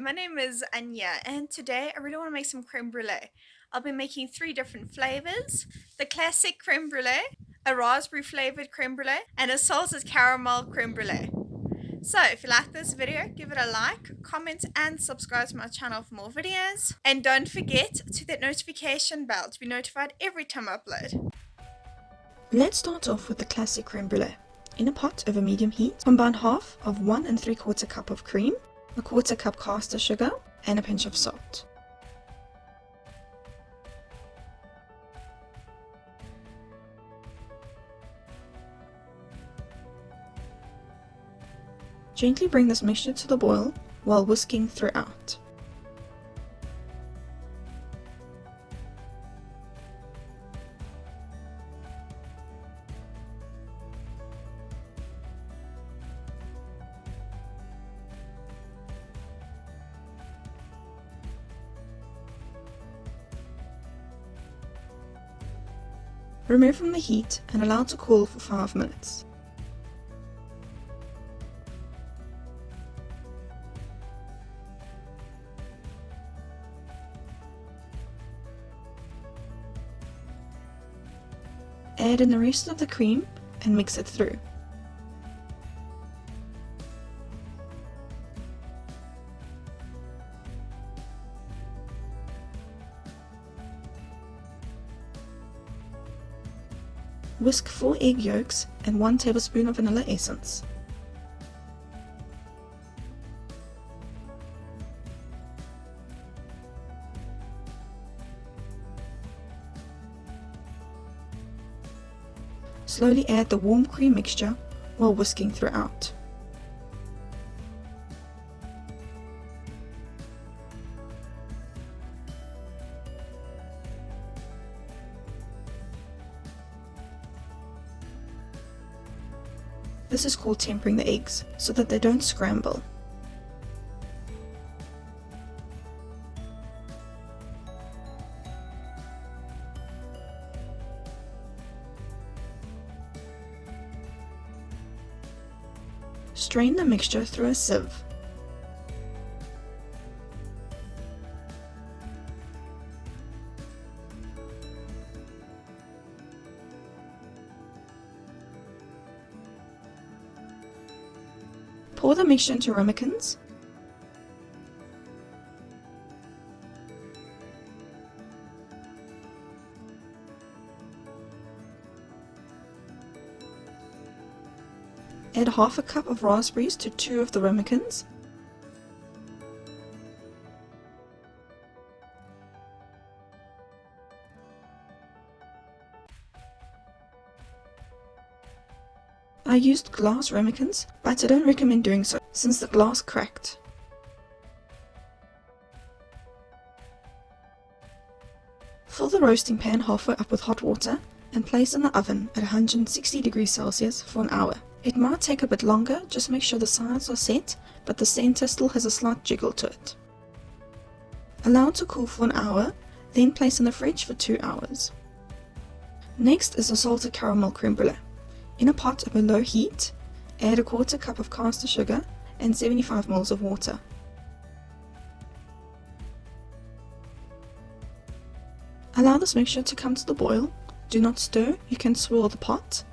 my name is Anya, and today I really want to make some creme brulee. I'll be making 3 different flavors: the classic creme brulee, a raspberry flavored creme brulee, and a salted caramel creme brulee. So, if you like this video, give it a like, comment, and subscribe to my channel for more videos. And don't forget to hit that notification bell to be notified every time I upload. Let's start off with the classic creme brulee. In a pot over medium heat, combine half of 1 3/4 cup of cream, a 1/4 cup caster sugar, and a pinch of salt. Gently bring this mixture to the boil while whisking throughout. Remove from the heat and allow to cool for 5 minutes. Add in the rest of the cream and mix it through. Whisk 4 egg yolks and 1 tablespoon of vanilla essence. Slowly add the warm cream mixture while whisking throughout. This is called tempering the eggs, so that they don't scramble. Strain the mixture through a sieve. Pour the mixture into ramekins. Add half a cup of raspberries to 2 of the ramekins. I used glass ramekins, but I don't recommend doing so since the glass cracked. Fill the roasting pan halfway up with hot water and place in the oven at 160 degrees Celsius for an hour. It might take a bit longer, just make sure the sides are set, but the center still has a slight jiggle to it. Allow it to cool for an hour, then place in the fridge for 2 hours. Next is the salted caramel creme brulee. In a pot over low heat, add a 1/4 cup of caster sugar and 75 ml of water. Allow this mixture to come to the boil. Do not stir, you can swirl the pot.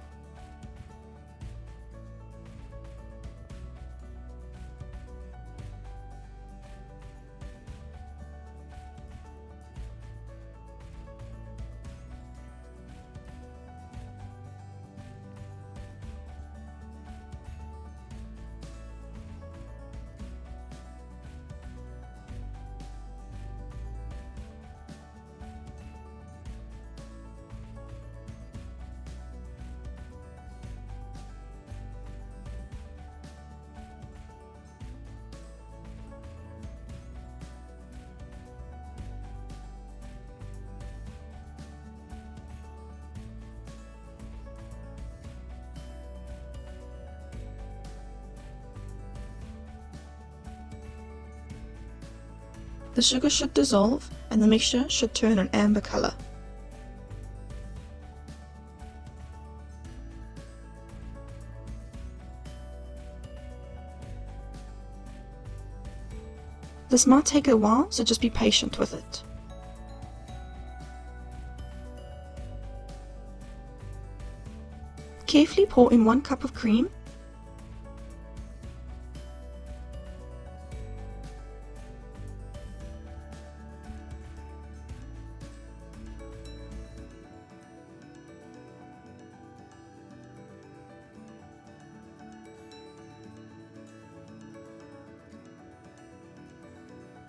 The sugar should dissolve and the mixture should turn an amber color. This might take a while, so just be patient with it. Carefully pour in 1 cup of cream,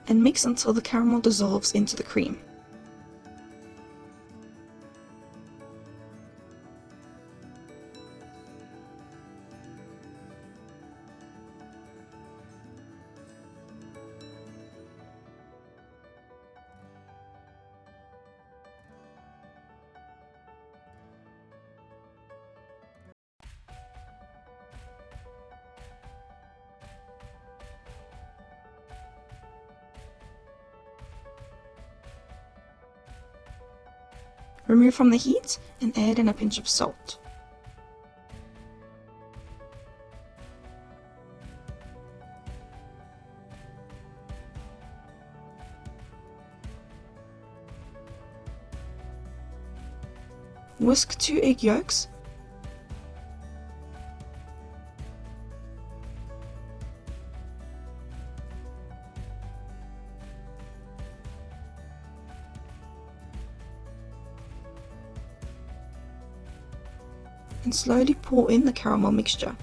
and mix until the caramel dissolves into the cream. Remove from the heat and add in a pinch of salt. Whisk 2 egg yolks, and slowly pour in the caramel mixture.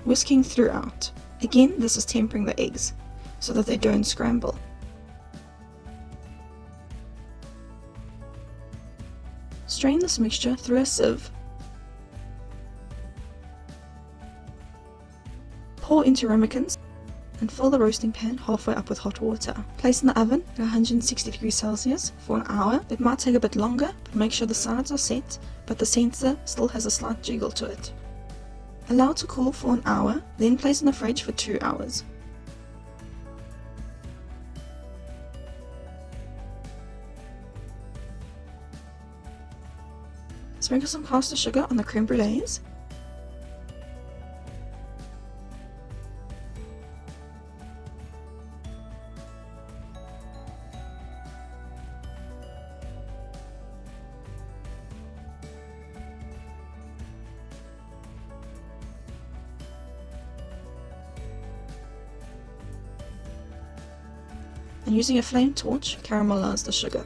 Whisking throughout. Again, this is tempering the eggs so that they don't scramble. Strain this mixture through a sieve. Pour into ramekins and fill the roasting pan halfway up with hot water. Place in the oven at 160 degrees Celsius for an hour. It might take a bit longer, but make sure the sides are set, but the center still has a slight jiggle to it. Allow to cool for an hour, then place in the fridge for 2 hours. Sprinkle some caster sugar on the creme brulees. And using a flame torch, caramelize the sugar.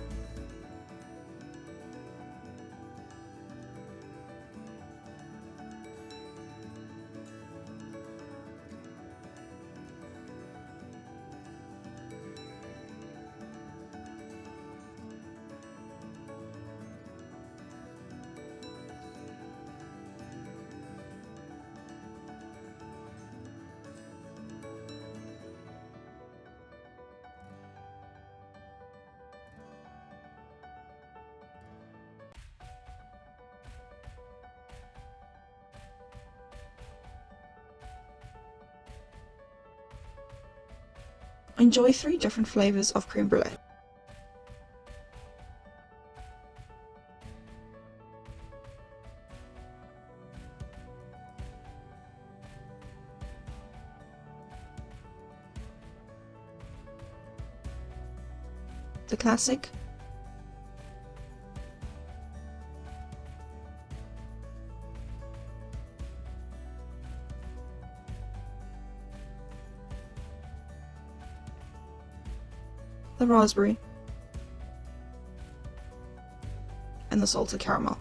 Enjoy 3 different flavors of creme brulee. The classic, the raspberry, and the salted caramel.